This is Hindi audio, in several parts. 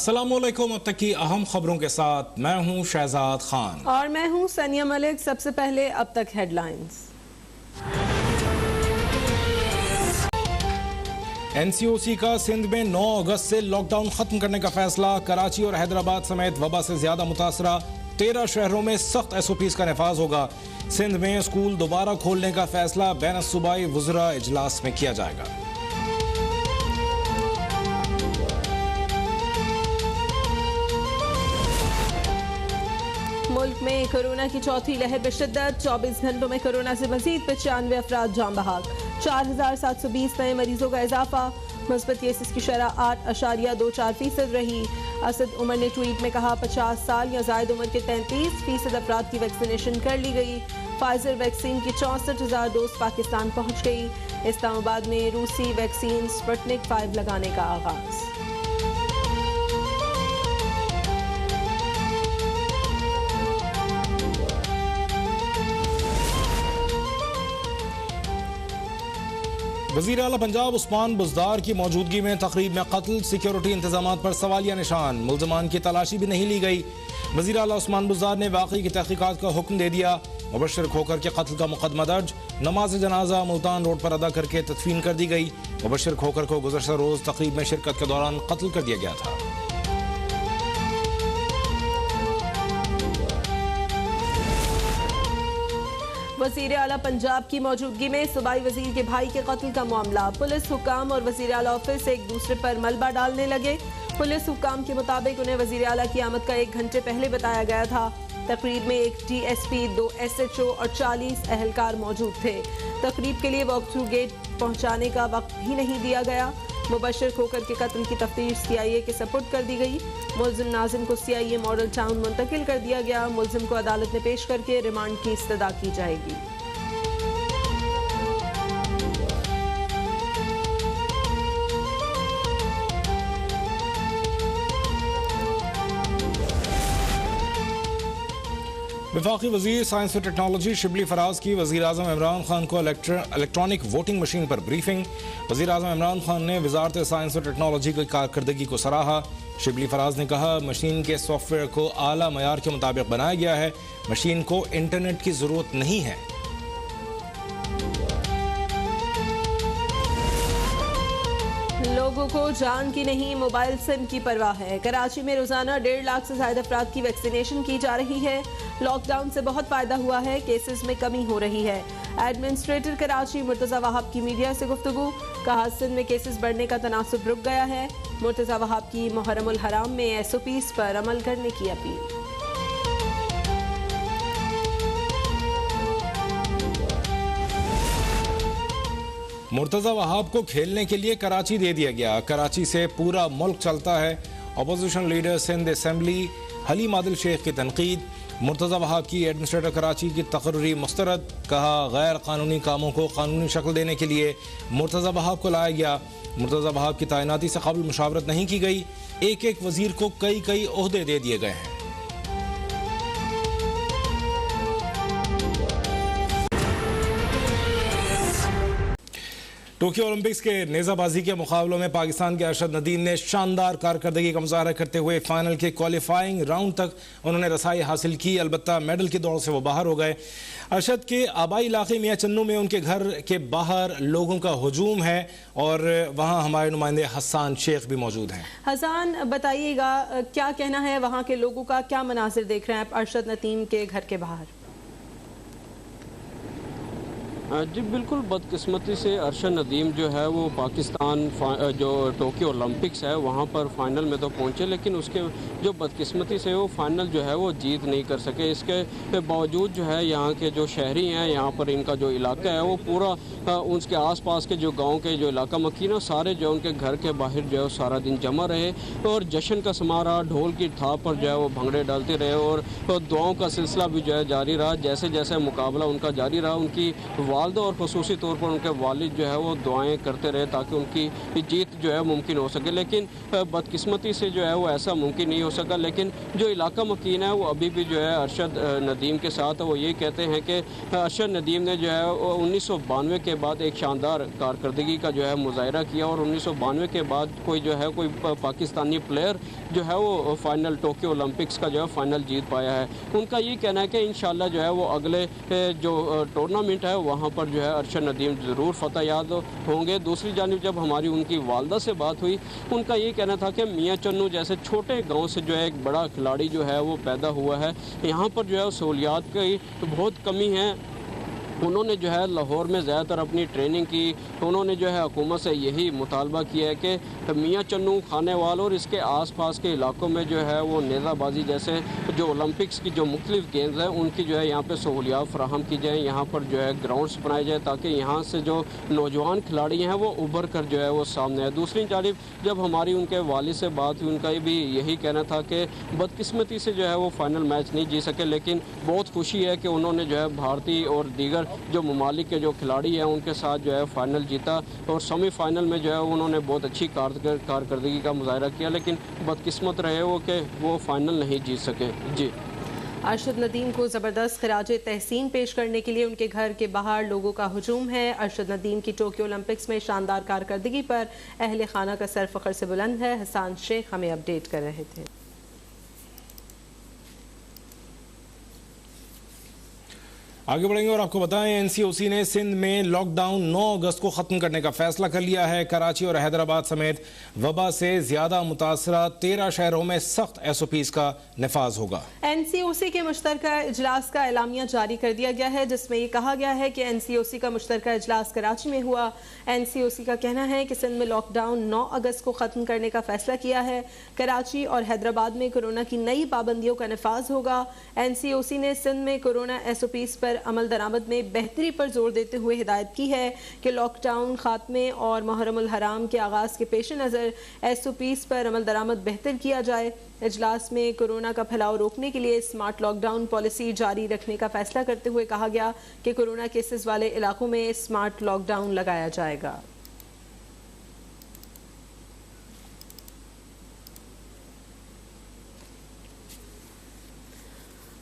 अस्सलामुअलैकुम। अब तक की अहम खबरों के साथ मैं हूं शहजाद खान और मैं हूं सनिया मलिक। सबसे पहले अब तक हेडलाइंस। NCOC का सिंध में 9 अगस्त से लॉकडाउन खत्म करने का फैसला। कराची और हैदराबाद समेत वबा से ज्यादा मुतासरा 13 शहरों में सख्त SOPs का नफाज होगा। सिंध में स्कूल दोबारा खोलने का फैसला बैन सूबाई वुज़रा इजलास में किया जाएगा। मुल्क में कोरोना की चौथी लहर बेशिद्दत। 24 घंटों में कोरोना से मजीद 95 अफराद जान बहक। 4720 नए मरीजों का इजाफा। मुस्बत केसेस की शरह 8.24% रही। असद उमर ने ट्वीट में कहा 50 साल या जायद उम्र के 33% अफराद की वैक्सीनेशन कर ली गई। फाइजर वैक्सीन की 64,000 डोज पाकिस्तान पहुँच गई। इस्लामाबाद में रूसी वैक्सीन स्पुतनिक 5 लगाने का आगाज। वज़ीर आला पंजाब उस्मान बुज़दार की मौजूदगी में तकरीब में कत्ल। सिक्योरिटी इंतजाम पर सवालिया निशान। मुल्ज़मान की तलाशी भी नहीं ली गई। वज़ीर आला उस्मान बुज़दार ने वाक़ई की तहक़ीक़ात का हुक्म दे दिया। मुबश्शिर खोकर के कत्ल का मुकदमा दर्ज। नमाज जनाजा मुल्तान रोड पर अदा करके तदफीन कर दी गई। मुबश्शिर खोकर को गुज़श्ता रोज़ तकरीब में शिरकत के दौरान कत्ल कर दिया गया था। वज़ीर आला पंजाब की मौजूदगी में सूबाई वज़ीर के भाई के कत्ल का मामला। पुलिस हुक्काम और वज़ीर आला ऑफिस एक दूसरे पर मलबा डालने लगे। पुलिस हुक्काम के मुताबिक उन्हें वज़ीर आला की आमद का 1 घंटे पहले बताया गया था। तकरीब में एक DSP, 2 SHO और 40 अहलकार मौजूद थे। तकरीब के लिए वॉक थ्रू गेट पहुँचाने का वक्त भी नहीं दिया गया। मुबश्शिर खोकर के कत्ल की तफ्तीश CIA के सपुर्द कर दी गई। मुल्ज़िम नाज़िम को CIA मॉडल टाउन मुंतकिल कर दिया गया। मुल्ज़िम को अदालत में पेश करके रिमांड की इस्तदा की जाएगी। वफाकी वज़ीर साइंस और टेक्नोलॉजी शिबली फराज की वज़ीर आज़म इमरान खान को इलेक्ट्रॉनिक वोटिंग मशीन पर ब्रीफिंग। वज़ीर आज़म इमरान खान ने वज़ारत साइंस और टेक्नोलॉजी की कारकर्दगी को सराहा। शिबली फराज ने कहा मशीन के सॉफ्टवेयर को आला मयार के मुताबिक बनाया गया है। मशीन को इंटरनेट की ज़रूरत नहीं है। लोगों को जान की नहीं मोबाइल सिम की परवाह है। कराची में रोजाना 1.5 लाख से ज्यादा अफराद की वैक्सीनेशन की जा रही है। लॉकडाउन से बहुत फायदा हुआ है। केसेस में कमी हो रही है। एडमिनिस्ट्रेटर कराची मुर्तज़ा वहाब की मीडिया से गुफ्तगू। कहा सिंध में केसेस बढ़ने का तनासुब रुक गया है। मुर्तज़ा वहाब की मुहर्रमुल हराम में SOPs पर अमल करने की अपील। मुर्तज़ा वहाब को खेलने के लिए कराची दे दिया गया। कराची से पूरा मुल्क चलता है। Opposition leader Sindh assembly Haleem Adil Shaikh की तनकीद। मुर्तज़ा वहाब की एडमिनिस्ट्रेटर कराची की तकर्री मुस्तरद। कहा गैर कानूनी कामों को कानूनी शक्ल देने के लिए मुर्तज़ा वहाब को लाया गया। मुर्तज़ा वहाब की तैनाती से कबल मुशावरत नहीं की गई। एक वजीर को कई ओहदे दे दिए गए हैं। टोक्यो ओलंपिक्स के नेज़ाबाजी के मुकाबलों में पाकिस्तान के अरशद नदीम ने शानदार कारकर्दगी का मुजाहरा करते हुए फाइनल के क्वालिफाइंग राउंड तक उन्होंने रसाई हासिल की। अलबत्ता मेडल की दौड़ से वो बाहर हो गए। अरशद के आबाई इलाके मियां चन्नू में उनके घर के बाहर लोगों का हुजूम है और वहाँ हमारे नुमाइंदे हसन शेख भी मौजूद हैं। हसन, बताइएगा क्या कहना है वहाँ के लोगों का, क्या मनाजिर देख रहे हैं आप अरशद नदीम के घर के बाहर? जी बिल्कुल, बदकिस्मती से अरशद नदीम जो है वो पाकिस्तान जो टोक्यो ओलंपिक्स है वहाँ पर फाइनल में तो पहुँचे, लेकिन उसके जो बदकिस्मती से वो फाइनल जो है वो जीत नहीं कर सके। इसके बावजूद जो है यहाँ के जो शहरी हैं, यहाँ पर इनका जो इलाका है वो पूरा उसके आसपास के जो गांव के जो इलाका मकीन सारे जो उनके घर के बाहर जो है सारा दिन जमा रहे और जश्न का समारोह ढोल की थाप पर जो है वो भंगड़े डालते रहे और दुआओं का सिलसिला भी जो है जारी रहा। जैसे जैसे मुकाबला उनका जारी रहा, उनकी वालदा और खसूसी तौर पर उनके वालिद जो है वो दुआएँ करते रहे ताकि उनकी जीत जो है मुमकिन हो सके, लेकिन बदकिस्मती से जो है वो ऐसा मुमकिन नहीं हो सका। लेकिन जो इलाका मकीन है वो अभी भी जो है अरशद नदीम के साथ है। वो ये कहते हैं कि अरशद नदीम ने जो है 1992 के बाद एक शानदार कारकर्दगी का जो है मुजाहरा किया और 1992 के बाद कोई पाकिस्तानी प्लेयर जो है वो फाइनल टोक्यो ओलंपिक्स का जो है फाइनल जीत पाया है। उनका ये कहना है कि इंशाल्लाह जो है वो अगले जो टूर्नामेंट है वहाँ पर जो है अरशद नदीम ज़रूर फतह याद होंगे। दूसरी जानिब जब हमारी उनकी वालदा से बात हुई, उनका ये कहना था कि मियाँ चन्नू जैसे छोटे गाँव से जो है एक बड़ा खिलाड़ी जो है वो पैदा हुआ है। यहाँ पर जो है सहूलियात की बहुत कमी है। उन्होंने जो है लाहौर में ज़्यादातर अपनी ट्रेनिंग की। उन्होंने जो है हुकूमत से यही मुतालबा किया है कि मियाँ चन्नू, खानेवाल और इसके आसपास के इलाकों में जो है वो नेज़ाबाजी जैसे जो ओलंपिक्स की जो मुख्तलिफ गेम्स हैं उनकी जो है यहाँ पे सहूलियात फराहम की जाएँ। यहाँ पर जो है ग्राउंड्स बनाए जाए ताकि यहाँ से जो नौजवान खिलाड़ी हैं वो उभर कर जो है वो सामने आए। दूसरी जानिब जब हमारी उनके वालिद से बात हुई, उनका भी यही कहना था कि बदकिस्मती से जो है वो फाइनल मैच नहीं जीत सके, लेकिन बहुत खुशी है कि उन्होंने जो है भारतीय और दीगर जो ममालिक के जो खिलाड़ी हैं उनके साथ जो है फाइनल जीता और सेमीफाइनल में जो है उन्होंने बहुत अच्छी कारकर्दगी का मुजाहरा किया, लेकिन बदकिस्मत रहे वो कि वो फाइनल नहीं जीत सके। जी, अरशद नदीम को ज़बरदस्त खिराज तहसीन पेश करने के लिए उनके घर के बाहर लोगों का हुजूम है। अरशद नदीम की टोक्यो ओलंपिक्स में शानदार कारकर्दगी पर अहले खाना का सर फ़ख्र से बुलंद है। हसान शेख हमें अपडेट कर रहे थे। आगे बढ़ेंगे और आपको बताएं, एनसीओसी ने सिंध में लॉकडाउन 9 अगस्त को ख़त्म करने का फैसला कर लिया है। कराची और हैदराबाद समेत वबा से ज़्यादा मुतासरा 13 शहरों में सख्त SOPs का नफाज होगा। एनसीओसी के मुश्तरका इजलास का एलामिया जारी कर दिया गया है, जिसमें ये कहा गया है कि एनसीओसी का मुश्तरका इजलास कराची में हुआ। एनसीओसी का कहना है कि सिंध में लॉकडाउन 9 अगस्त को ख़त्म करने का फैसला किया है। कराची और हैदराबाद में कोरोना की नई पाबंदियों का नफाज होगा। एनसीओसी ने सिंध में कोरोना SOPs पर अमल दरामद में बेहतरी पर जोर देते हुए हिदायत की है कि लॉकडाउन खात्मे और मुहर्रमुल हराम के आगाज़ के पेश नज़र SOPs पर अमल दरामद बेहतर किया जाए। इजलास में कोरोना का फैलाव रोकने के लिए स्मार्ट लॉकडाउन पॉलिसी जारी रखने का फैसला करते हुए कहा गया कि कोरोना केसेस वाले इलाकों में स्मार्ट लॉकडाउन लगाया जाएगा।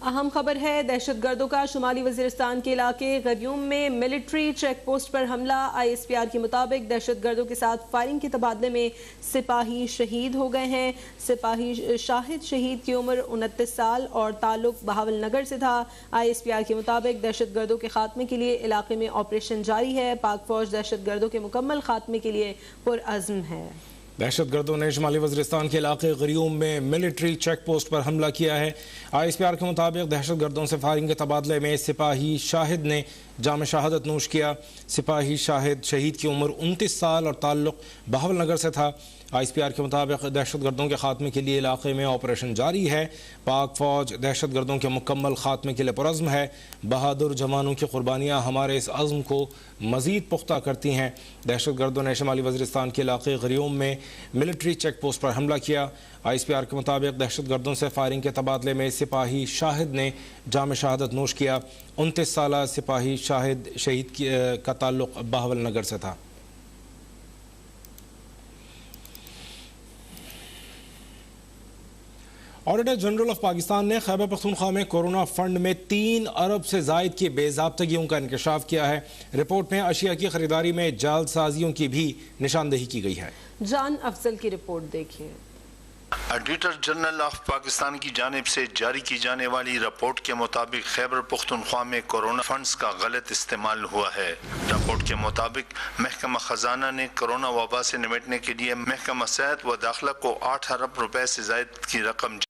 अहम खबर है दहशतगर्दों का शुमाली वजीरिस्तान के इलाके गरियूम में मिलिट्री चेक पोस्ट पर हमला। ISPR के मुताबिक दहशतगर्दों के साथ फायरिंग के तबादले में सिपाही शहीद हो गए हैं। सिपाही शाहिद शहीद की उम्र 29 साल और ताल्लुक बहावल नगर से था। ISPR के मुताबिक दहशतगर्दों के खात्मे के लिए इलाके में ऑपरेशन जारी है। पाक फौज दहशतगर्दों के मुकम्मल खात्मे के लिए पुरअज़्म है। दहशतगर्दों ने शुमाली वज़ीरिस्तान के इलाके गरियूम में मिलिट्री चेक पोस्ट पर हमला किया है। ISPR के मुताबिक दहशतगर्दों से फायरिंग के तबादले में सिपाही शाहिद ने जाम शहादत नोश किया। सिपाही शाहिद शहीद की उम्र 29 साल और ताल्लुक बहावल नगर से था। ISPR के मुताबिक दहशतगर्दों के खात्मे के लिए इलाके में ऑपरेशन जारी है। पाक फौज दहशतगर्दों के मुकम्मल खात्मे के लिए पुरअज़्म है। बहादुर जवानों की कुर्बानियाँ हमारे इस अज़्म को मज़ीद पुख्ता करती हैं। दहशतगर्दों ने शुमाली वज़ीरिस्तान के इलाके गरियूम में मिलिट्री चेक पोस्ट पर हमला किया। ISPR के मुताबिक दहशतगर्दों से फायरिंग के तबादले में सिपाही शाहिद ने जाम शहादत नोश किया। 29 साल सिपाही शाहिद शहीद का ताल्लुक बहावल नगर से था। ऑडिटर जनरल ऑफ पाकिस्तान ने खैबर पख्तूनख्वा में कोरोना फंड में 3 अरब से जायद की बेज़ाब्तगियों का इंकशाफ किया है। रिपोर्ट में अशिया की खरीदारी में जालसाजियों की भी निशानदेही की गई है। जान अफजल की रिपोर्ट देखिए। ऑडिटर जनरल ऑफ पाकिस्तान की जानिब से जारी की जाने वाली रिपोर्ट के मुताबिक खैबर पख्तूनख्वा में कोरोना फंड्स का गलत इस्तेमाल हुआ है। रिपोर्ट के मुताबिक महकमा खजाना ने कोरोना वबा से निपटने के लिए महकमा सेहत व दाखिला को 8 अरब रुपए से जायद की रकम